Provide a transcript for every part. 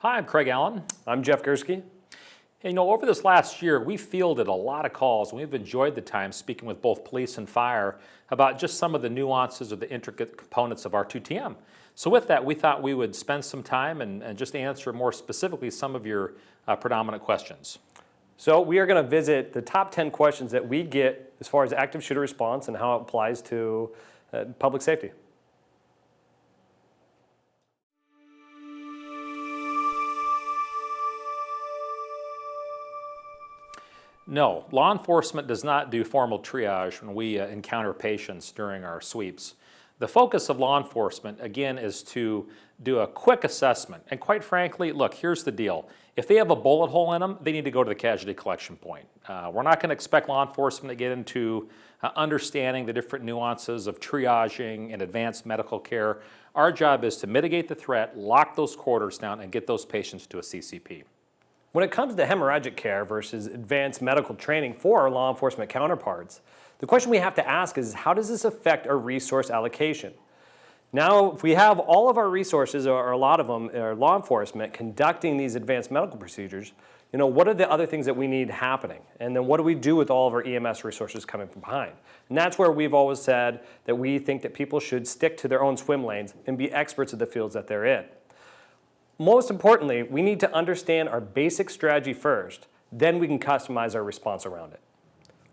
Hi, I'm Craig Allen. I'm Jeff Gursky. Hey, over this last year, we fielded a lot of calls, and we've enjoyed the time speaking with both police and fire about just some of the nuances or the intricate components of R2TM. So with that, we thought we would spend some time and just answer more specifically some of your predominant questions. So we are going to visit the top 10 questions that we get as far as active shooter response and how it applies to public safety. No, law enforcement does not do formal triage when we encounter patients during our sweeps. The focus of law enforcement, again, is to do a quick assessment. And quite frankly, look, here's the deal. If they have a bullet hole in them, they need to go to the casualty collection point. We're not going to expect law enforcement to get into understanding the different nuances of triaging and advanced medical care. Our job is to mitigate the threat, lock those quarters down, and get those patients to a CCP. When it comes to hemorrhagic care versus advanced medical training for our law enforcement counterparts, the question we have to ask is, how does this affect our resource allocation? Now, if we have all of our resources, or a lot of them, are law enforcement conducting these advanced medical procedures, what are the other things that we need happening? And then what do we do with all of our EMS resources coming from behind? And that's where we've always said that we think that people should stick to their own swim lanes and be experts of the fields that they're in. Most importantly, we need to understand our basic strategy first, then we can customize our response around it.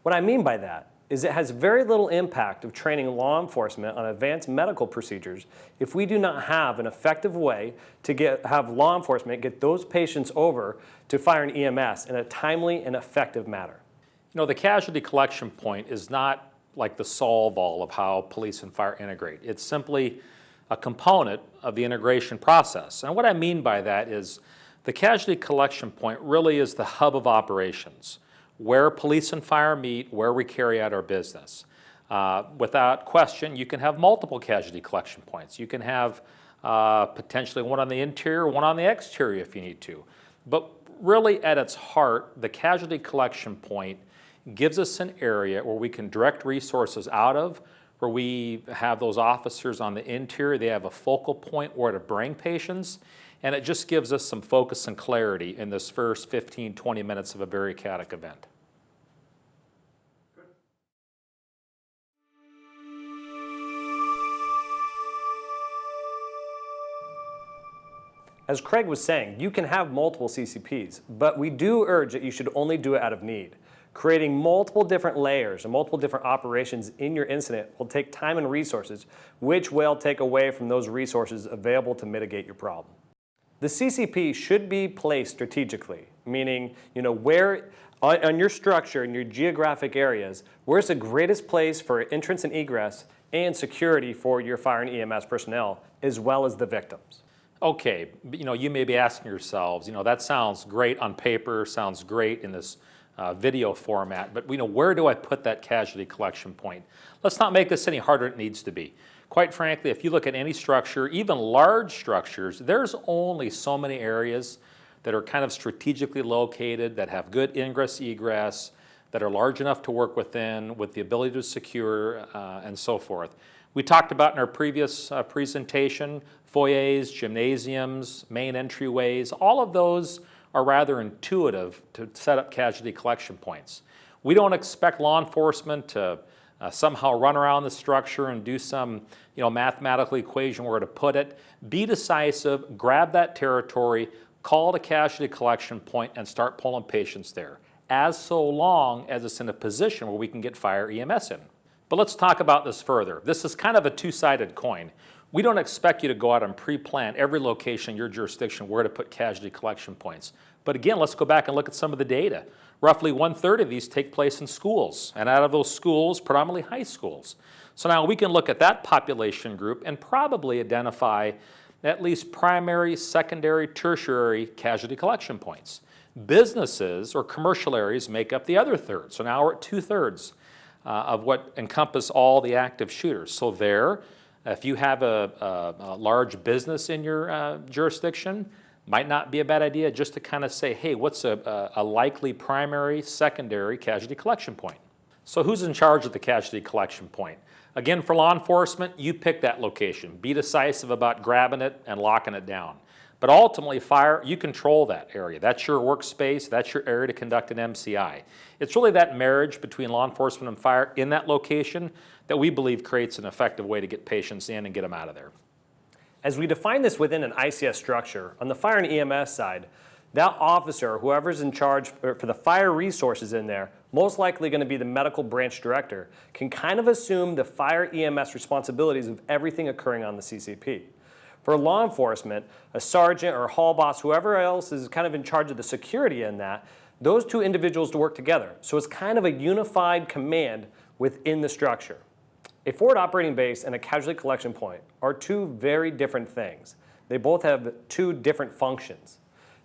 What I mean by that is it has very little impact of training law enforcement on advanced medical procedures if we do not have an effective way to have law enforcement get those patients over to fire and EMS in a timely and effective manner. The casualty collection point is not like the solve-all of how police and fire integrate. It's simply a component of the integration process. And what I mean by that is the casualty collection point really is the hub of operations, where police and fire meet, where we carry out our business. Without question, you can have multiple casualty collection points. You can have potentially one on the interior, one on the exterior if you need to. But really at its heart, the casualty collection point gives us an area where we can direct resources out of, where we have those officers on the interior. They have a focal point where to bring patients, and it just gives us some focus and clarity in this first 15, 20 minutes of a very chaotic event. As Craig was saying, you can have multiple CCPs, but we do urge that you should only do it out of need. Creating multiple different layers and multiple different operations in your incident will take time and resources, which will take away from those resources available to mitigate your problem. The CCP should be placed strategically, meaning where on your structure and your geographic areas, where's the greatest place for entrance and egress and security for your fire and EMS personnel, as well as the victims. Okay, you may be asking yourselves, that sounds great on paper, sounds great in this video format, but where do I put that casualty collection point? Let's not make this any harder than it needs to be. Quite frankly, if you look at any structure, even large structures, there's only so many areas that are kind of strategically located, that have good ingress, egress, that are large enough to work within, with the ability to secure, and so forth. We talked about in our previous presentation, foyers, gymnasiums, main entryways, all of those are rather intuitive to set up casualty collection points. We don't expect law enforcement to somehow run around the structure and do some mathematical equation where to put it. Be decisive, grab that territory, call it a casualty collection point, and start pulling patients there, as so long as it's in a position where we can get fire EMS in. But let's talk about this further. This is kind of a two-sided coin. We don't expect you to go out and pre-plan every location in your jurisdiction where to put casualty collection points. But again, let's go back and look at some of the data. Roughly 1/3 of these take place in schools, and out of those schools, predominantly high schools. So now we can look at that population group and probably identify at least primary, secondary, tertiary casualty collection points. Businesses or commercial areas make up the other third. So now we're at 2/3 of what encompass all the active shooters. So there, if you have a large business in your jurisdiction, might not be a bad idea just to kind of say, hey, what's a likely primary, secondary casualty collection point? So who's in charge of the casualty collection point? Again, for law enforcement, you pick that location. Be decisive about grabbing it and locking it down. But ultimately, fire, you control that area. That's your workspace. That's your area to conduct an MCI. It's really that marriage between law enforcement and fire in that location that we believe creates an effective way to get patients in and get them out of there. As we define this within an ICS structure, on the fire and EMS side, that officer, whoever's in charge for the fire resources in there, most likely going to be the medical branch director, can kind of assume the fire EMS responsibilities of everything occurring on the CCP. For law enforcement, a sergeant or a hall boss, whoever else is kind of in charge of the security in that, those two individuals to work together. So it's kind of a unified command within the structure. A forward operating base and a casualty collection point are two very different things. They both have two different functions.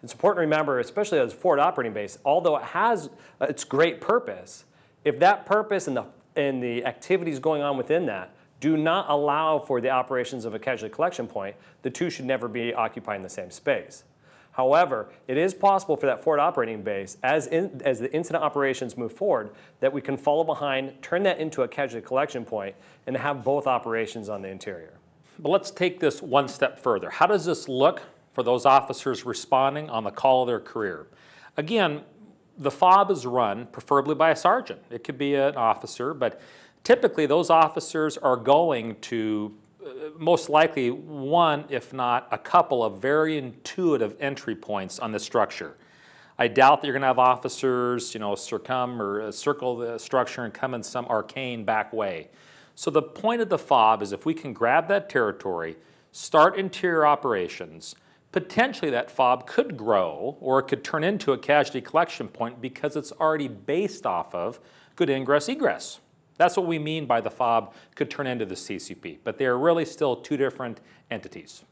It's important to remember, especially as a forward operating base, although it has its great purpose, if that purpose and the activities going on within that do not allow for the operations of a casualty collection point, the two should never be occupying the same space. However, it is possible for that forward operating base, as the incident operations move forward, that we can follow behind, turn that into a casualty collection point, and have both operations on the interior. But let's take this one step further. How does this look for those officers responding on the call of their career? Again, the FOB is run preferably by a sergeant. It could be an officer, but typically those officers are going to most likely one, if not a couple of very intuitive entry points on the structure. I doubt that you're going to have officers, circle the structure and come in some arcane back way. So the point of the FOB is if we can grab that territory, start interior operations, potentially that FOB could grow or it could turn into a casualty collection point because it's already based off of good ingress egress. That's what we mean by the FOB could turn into the CCP, but they are really still two different entities.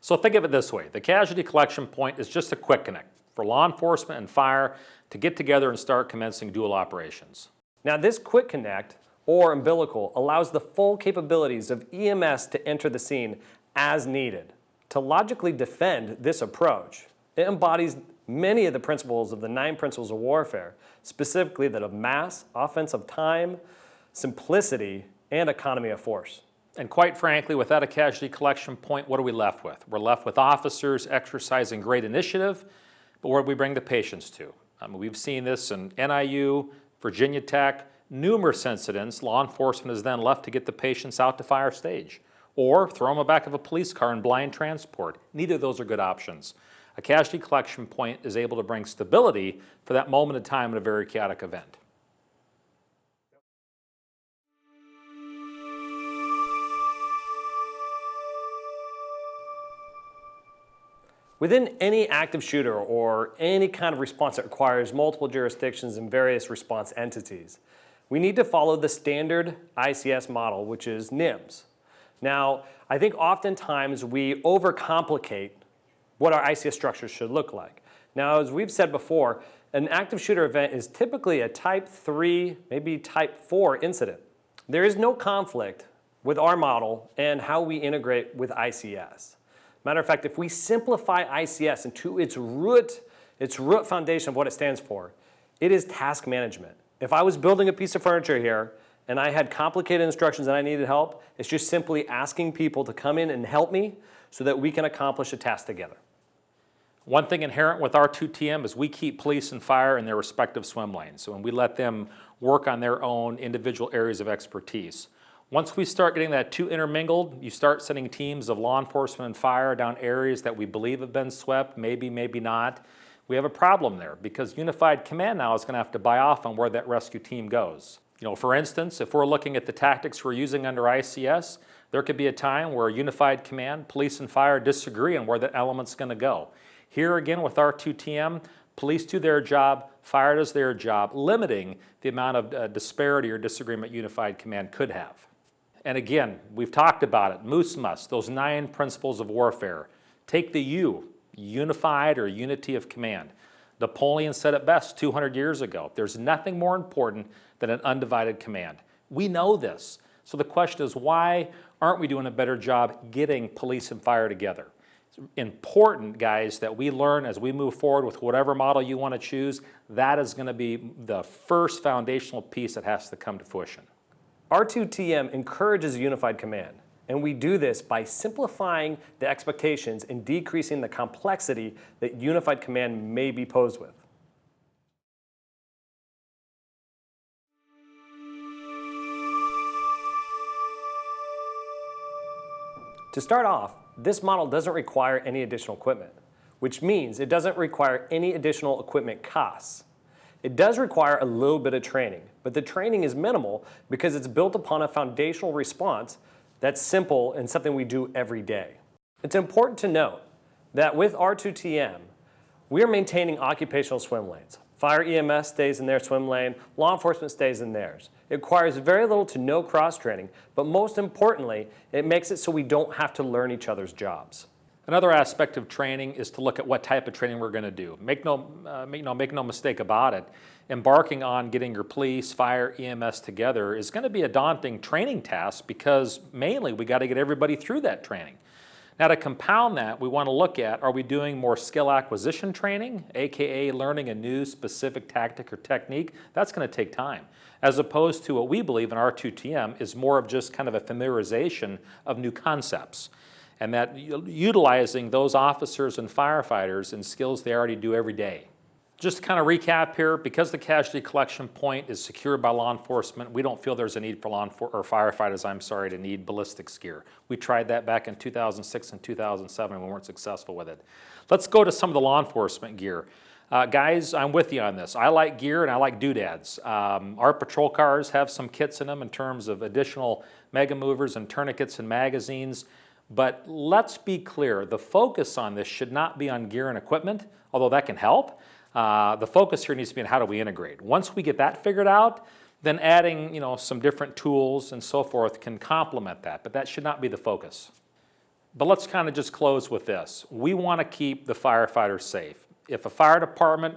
So think of it this way. The casualty collection point is just a quick connect for law enforcement and fire to get together and start commencing dual operations. Now this quick connect or umbilical allows the full capabilities of EMS to enter the scene as needed. To logically defend this approach, it embodies many of the principles of the 9 principles of warfare, specifically that of mass, offense of time, simplicity, and economy of force. And quite frankly, without a casualty collection point, what are we left with? We're left with officers exercising great initiative, but where do we bring the patients to? We've seen this in NIU, Virginia Tech, numerous incidents. Law enforcement is then left to get the patients out to fire stage or throw them in the back of a police car in blind transport. Neither of those are good options. A casualty collection point is able to bring stability for that moment of time in a very chaotic event. Within any active shooter or any kind of response that requires multiple jurisdictions and various response entities, we need to follow the standard ICS model, which is NIMS. Now, I think oftentimes we overcomplicate what our ICS structures should look like. Now, as we've said before, an active shooter event is typically a type 3, maybe type 4 incident. There is no conflict with our model and how we integrate with ICS. Matter of fact, if we simplify ICS into its root foundation of what it stands for, it is task management. If I was building a piece of furniture here and I had complicated instructions and I needed help, it's just simply asking people to come in and help me so that we can accomplish a task together. One thing inherent with R2TM is we keep police and fire in their respective swim lanes, so when we let them work on their own individual areas of expertise. Once we start getting that two intermingled, you start sending teams of law enforcement and fire down areas that we believe have been swept, maybe, maybe not. We have a problem there because Unified Command now is going to have to buy off on where that rescue team goes. For instance, if we're looking at the tactics we're using under ICS, there could be a time where Unified Command, police and fire disagree on where that element's going to go. Here again with R2TM, police do their job, fire does their job, limiting the amount of disparity or disagreement Unified Command could have. And again, we've talked about it, Moose Must, those 9 principles of warfare. Take the U, unified or unity of command. Napoleon said it best 200 years ago. There's nothing more important than an undivided command. We know this. So the question is, why aren't we doing a better job getting police and fire together? It's important, guys, that we learn as we move forward with whatever model you want to choose. That is going to be the first foundational piece that has to come to fruition. R2TM encourages a unified command. And we do this by simplifying the expectations and decreasing the complexity that unified command may be posed with. To start off, this model doesn't require any additional equipment, which means it doesn't require any additional equipment costs. It does require a little bit of training, but the training is minimal because it's built upon a foundational response that's simple and something we do every day. It's important to note that with R2TM, we are maintaining occupational swim lanes. Fire EMS stays in their swim lane, law enforcement stays in theirs. It requires very little to no cross-training, but most importantly, it makes it so we don't have to learn each other's jobs. Another aspect of training is to look at what type of training we're going to do. Make no mistake about it. Embarking on getting your police, fire, EMS together is going to be a daunting training task because mainly we got to get everybody through that training. Now to compound that, we want to look at, are we doing more skill acquisition training, aka learning a new specific tactic or technique? That's going to take time, as opposed to what we believe in R2TM is more of just kind of a familiarization of new concepts. And that utilizing those officers and firefighters and skills they already do every day. Just to kind of recap here, because the casualty collection point is secured by law enforcement, we don't feel there's a need for firefighters, to need ballistics gear. We tried that back in 2006 and 2007 and we weren't successful with it. Let's go to some of the law enforcement gear. Guys, I'm with you on this. I like gear and I like doodads. Our patrol cars have some kits in them in terms of additional mega movers and tourniquets and magazines. But let's be clear, the focus on this should not be on gear and equipment, although that can help. The focus here needs to be on how do we integrate. Once we get that figured out, then adding some different tools and so forth can complement that, but that should not be the focus. But let's kind of just close with this. We want to keep the firefighters safe. If a fire department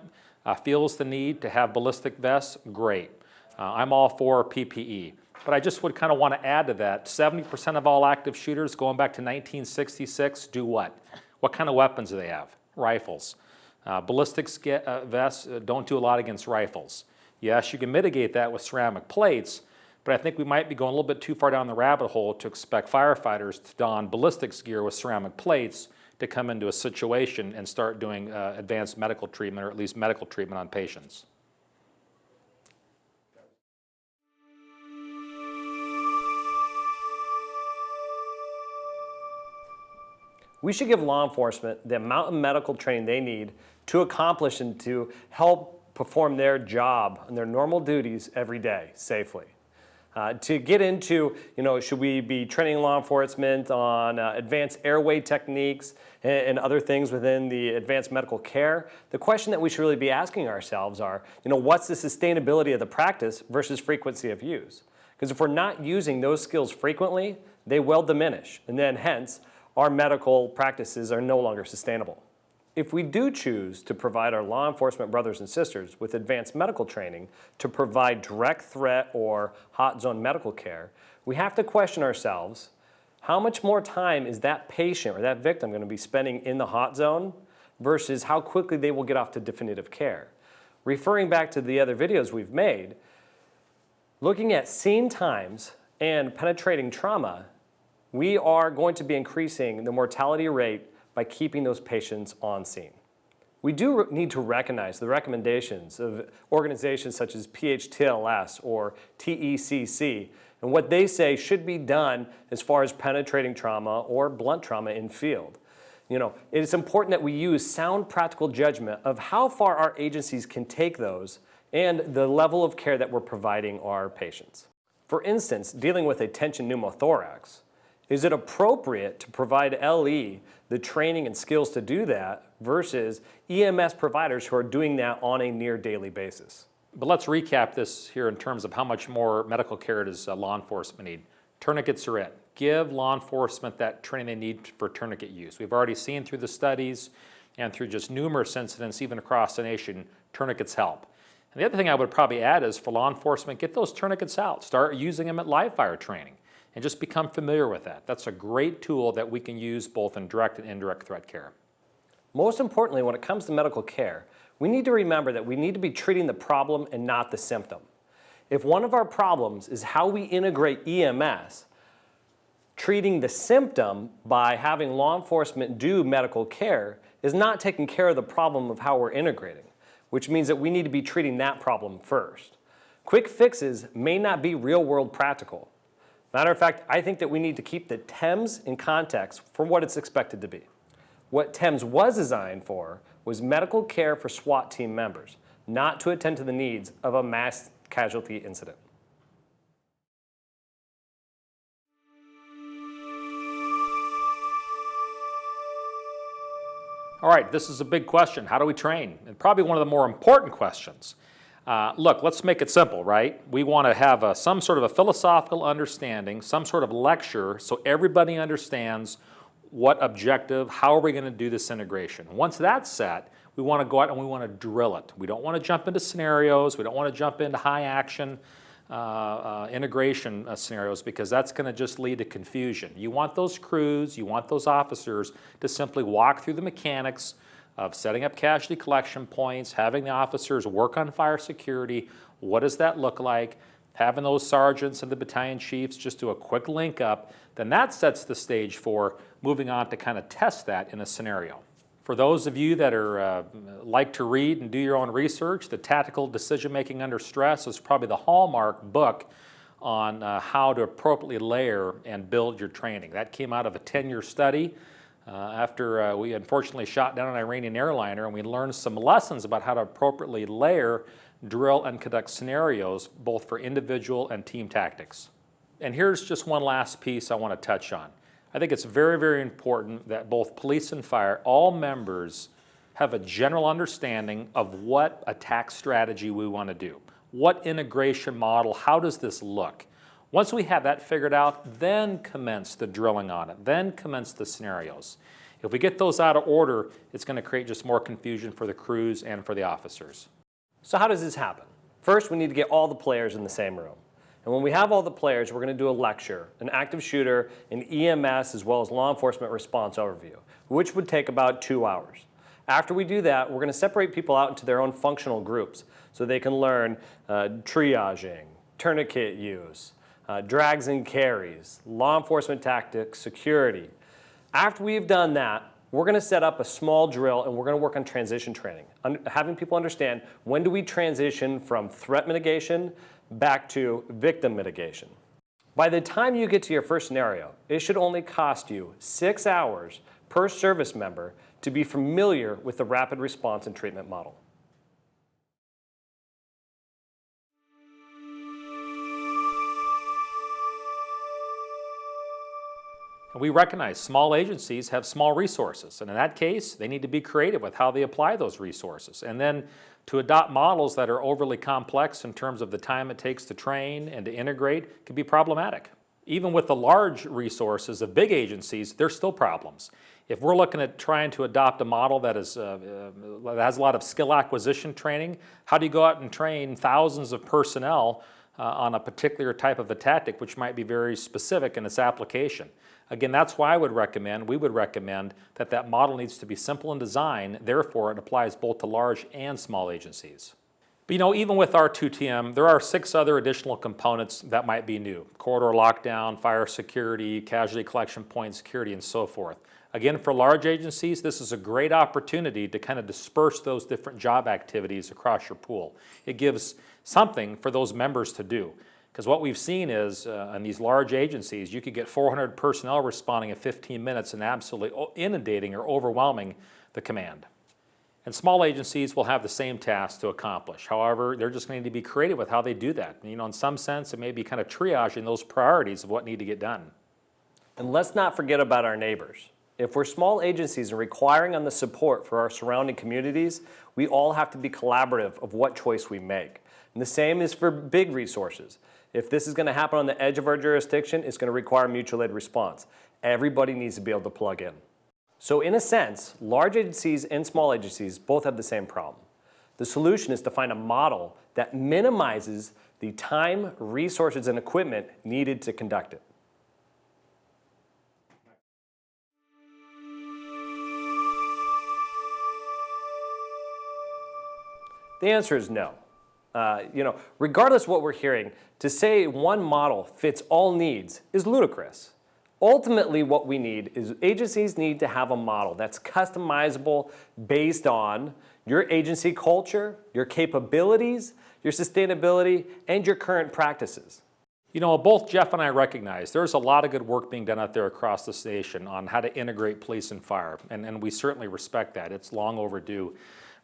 feels the need to have ballistic vests, great. I'm all for PPE. But I just would kind of want to add to that, 70% of all active shooters going back to 1966 do what? What kind of weapons do they have? Rifles. Ballistics vests don't do a lot against rifles. Yes, you can mitigate that with ceramic plates, but I think we might be going a little bit too far down the rabbit hole to expect firefighters to don ballistics gear with ceramic plates to come into a situation and start doing advanced medical treatment, or at least medical treatment on patients. We should give law enforcement the amount of medical training they need to accomplish and to help perform their job and their normal duties every day safely. To get into, should we be training law enforcement on advanced airway techniques and other things within the advanced medical care? The question that we should really be asking ourselves are, what's the sustainability of the practice versus frequency of use? Because if we're not using those skills frequently, they will diminish, and then hence, our medical practices are no longer sustainable. If we do choose to provide our law enforcement brothers and sisters with advanced medical training to provide direct threat or hot zone medical care, we have to question ourselves, how much more time is that patient or that victim going to be spending in the hot zone versus how quickly they will get off to definitive care? Referring back to the other videos we've made, looking at scene times and penetrating trauma, we are going to be increasing the mortality rate by keeping those patients on scene. We do need to recognize the recommendations of organizations such as PHTLS or TECC and what they say should be done as far as penetrating trauma or blunt trauma in field. It is important that we use sound practical judgment of how far our agencies can take those and the level of care that we're providing our patients. For instance, dealing with a tension pneumothorax, is it appropriate to provide LE the training and skills to do that versus EMS providers who are doing that on a near daily basis? But let's recap this here in terms of how much more medical care does law enforcement need. Tourniquets are it. Give law enforcement that training they need for tourniquet use. We've already seen through the studies and through just numerous incidents, even across the nation, tourniquets help. And the other thing I would probably add is for law enforcement, get those tourniquets out. Start using them at live fire training. And just become familiar with that. That's a great tool that we can use both in direct and indirect threat care. Most importantly, when it comes to medical care, we need to remember that we need to be treating the problem and not the symptom. If one of our problems is how we integrate EMS, Treating the symptom by having law enforcement do medical care is not taking care of the problem of how we're integrating, which means that we need to be treating that problem first. Quick fixes may not be real-world practical. Matter of fact, I think that we need to keep the TEMS in context for what it's expected to be. What TEMS was designed for was medical care for SWAT team members, not to attend to the needs of a mass casualty incident. All right, this is a big question. How do we train? And probably one of the more important questions. Look, let's make it simple, right? We want to have some sort of a philosophical understanding, some sort of lecture, so everybody understands what objective, how are we going to do this integration. Once that's set, we want to go out and we want to drill it. We don't want to jump into scenarios. We don't want to jump into high action integration scenarios, because that's going to just lead to confusion. You want those crews, you want those officers to simply walk through the mechanics of setting up casualty collection points, having the officers work on fire security. What does that look like? Having those sergeants and the battalion chiefs just do a quick link up, then that sets the stage for moving on to kind of test that in a scenario. For those of you that are like to read and do your own research, the Tactical Decision Making Under Stress is probably the hallmark book on how to appropriately layer and build your training. That came out of a 10-year study after we unfortunately shot down an Iranian airliner, and we learned some lessons about how to appropriately layer, drill, and conduct scenarios both for individual and team tactics. And here's just one last piece I want to touch on. I think it's very, very important that both police and fire, all members, have a general understanding of what attack strategy we want to do. What integration model, how does this look? Once we have that figured out, then commence the drilling on it, then commence the scenarios. If we get those out of order, it's going to create just more confusion for the crews and for the officers. So how does this happen? First, we need to get all the players in the same room. And when we have all the players, we're going to do a lecture, an active shooter, an EMS, as well as law enforcement response overview, which would take about 2 hours. After we do that, we're going to separate people out into their own functional groups so they can learn triaging, tourniquet use, drags and carries, law enforcement tactics, security. After we've done that, we're going to set up a small drill and we're going to work on transition training, having people understand when do we transition from threat mitigation back to victim mitigation. By the time you get to your first scenario, it should only cost you 6 hours per service member to be familiar with the rapid response and treatment model. We recognize small agencies have small resources, and in that case, they need to be creative with how they apply those resources. And then to adopt models that are overly complex in terms of the time it takes to train and to integrate can be problematic. Even with the large resources of big agencies, there's still problems. If we're looking at trying to adopt a model that has a lot of skill acquisition training, how do you go out and train thousands of personnel on a particular type of a tactic which might be very specific in its application? Again, that's why we would recommend that that model needs to be simple in design, therefore it applies both to large and small agencies. But even with R2TM, there are 6 other additional components that might be new. Corridor lockdown, fire security, casualty collection point security, and so forth. Again, for large agencies, this is a great opportunity to kind of disperse those different job activities across your pool. It gives something for those members to do. Because what we've seen is, in these large agencies, you could get 400 personnel responding in 15 minutes and absolutely inundating or overwhelming the command. And small agencies will have the same task to accomplish. However, they're just going to need to be creative with how they do that. In some sense, it may be kind of triaging those priorities of what need to get done. And let's not forget about our neighbors. If we're small agencies and requiring on the support for our surrounding communities, we all have to be collaborative of what choice we make. And the same is for big resources. If this is going to happen on the edge of our jurisdiction, it's going to require mutual aid response. Everybody needs to be able to plug in. So in a sense, large agencies and small agencies both have the same problem. The solution is to find a model that minimizes the time, resources, and equipment needed to conduct it. The answer is no. Regardless of what we're hearing, to say one model fits all needs is ludicrous. Ultimately, what we need is agencies need to have a model that's customizable based on your agency culture, your capabilities, your sustainability, and your current practices. You know, both Jeff and I recognize there's a lot of good work being done out there across the station on how to integrate police and fire, and we certainly respect that. It's long overdue.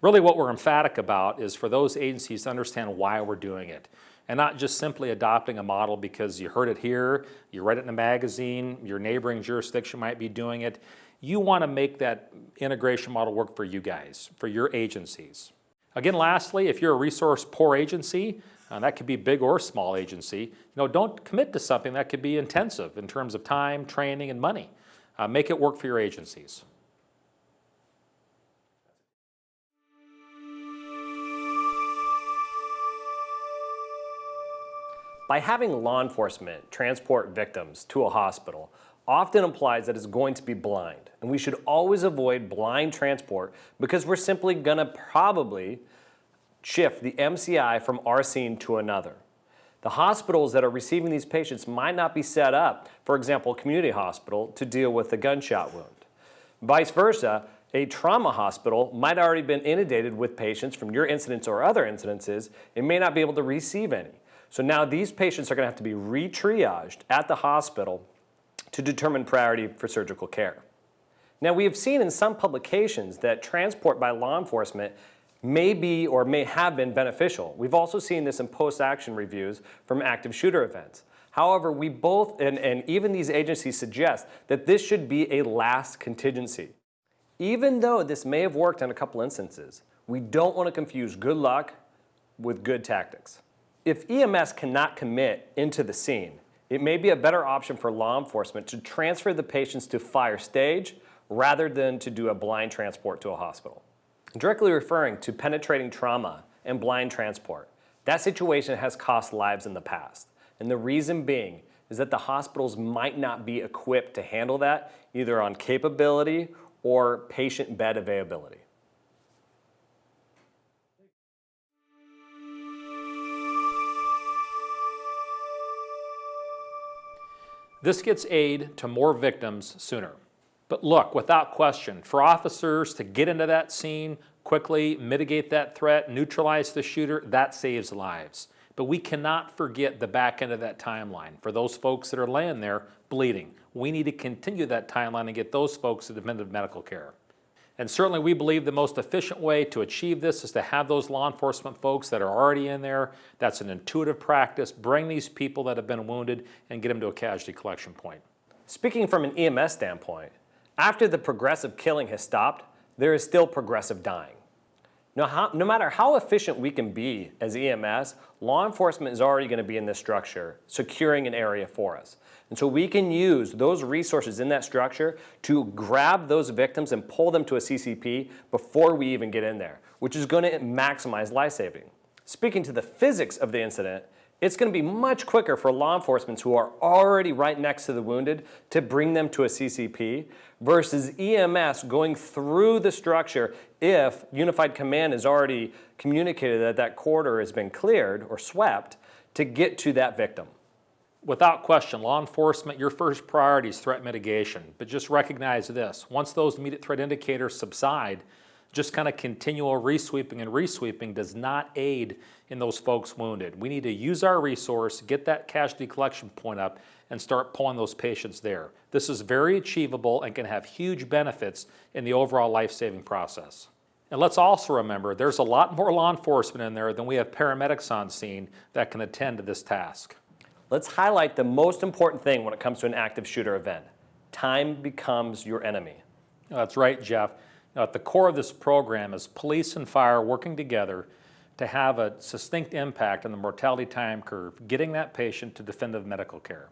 Really what we're emphatic about is for those agencies to understand why we're doing it, and not just simply adopting a model because you heard it here, you read it in a magazine, your neighboring jurisdiction might be doing it. You want to make that integration model work for you guys, for your agencies. Again, lastly, if you're a resource poor agency, that could be big or small agency, don't commit to something that could be intensive in terms of time, training, and money. Make it work for your agencies. By having law enforcement transport victims to a hospital often implies that it's going to be blind, and we should always avoid blind transport because we're simply going to probably shift the MCI from our scene to another. The hospitals that are receiving these patients might not be set up, for example, a community hospital, to deal with a gunshot wound. Vice versa, a trauma hospital might already been inundated with patients from your incidents or other incidences and may not be able to receive any. So now these patients are going to have to be re-triaged at the hospital to determine priority for surgical care. Now, we have seen in some publications that transport by law enforcement may be or may have been beneficial. We've also seen this in post-action reviews from active shooter events. However, we both, and even these agencies suggest that this should be a last contingency. Even though this may have worked in a couple instances, we don't want to confuse good luck with good tactics. If EMS cannot commit into the scene, it may be a better option for law enforcement to transfer the patients to fire stage rather than to do a blind transport to a hospital. Directly referring to penetrating trauma and blind transport, that situation has cost lives in the past. And the reason being is that the hospitals might not be equipped to handle that, either on capability or patient bed availability. This gets aid to more victims sooner. But look, without question, for officers to get into that scene quickly, mitigate that threat, neutralize the shooter, that saves lives. But we cannot forget the back end of that timeline. For those folks that are laying there bleeding, we need to continue that timeline and get those folks to definitive medical care. And certainly we believe the most efficient way to achieve this is to have those law enforcement folks that are already in there. That's an intuitive practice. Bring these people that have been wounded and get them to a casualty collection point. Speaking from an EMS standpoint, after the progressive killing has stopped, there is still progressive dying. Now, no matter how efficient we can be as EMS, law enforcement is already going to be in this structure, securing an area for us. And so we can use those resources in that structure to grab those victims and pull them to a CCP before we even get in there, which is going to maximize life saving. Speaking to the physics of the incident, it's going to be much quicker for law enforcement who are already right next to the wounded to bring them to a CCP versus EMS going through the structure if Unified Command has already communicated that that corridor has been cleared or swept to get to that victim. Without question, law enforcement, your first priority is threat mitigation. But just recognize this, once those immediate threat indicators subside, just kind of continual resweeping and resweeping does not aid in those folks wounded. We need to use our resource, get that casualty collection point up, and start pulling those patients there. This is very achievable and can have huge benefits in the overall life-saving process. And let's also remember, there's a lot more law enforcement in there than we have paramedics on scene that can attend to this task. Let's highlight the most important thing when it comes to an active shooter event. Time becomes your enemy. That's right, Jeff. Now, at the core of this program is police and fire working together to have a succinct impact on the mortality time curve, getting that patient to definitive medical care.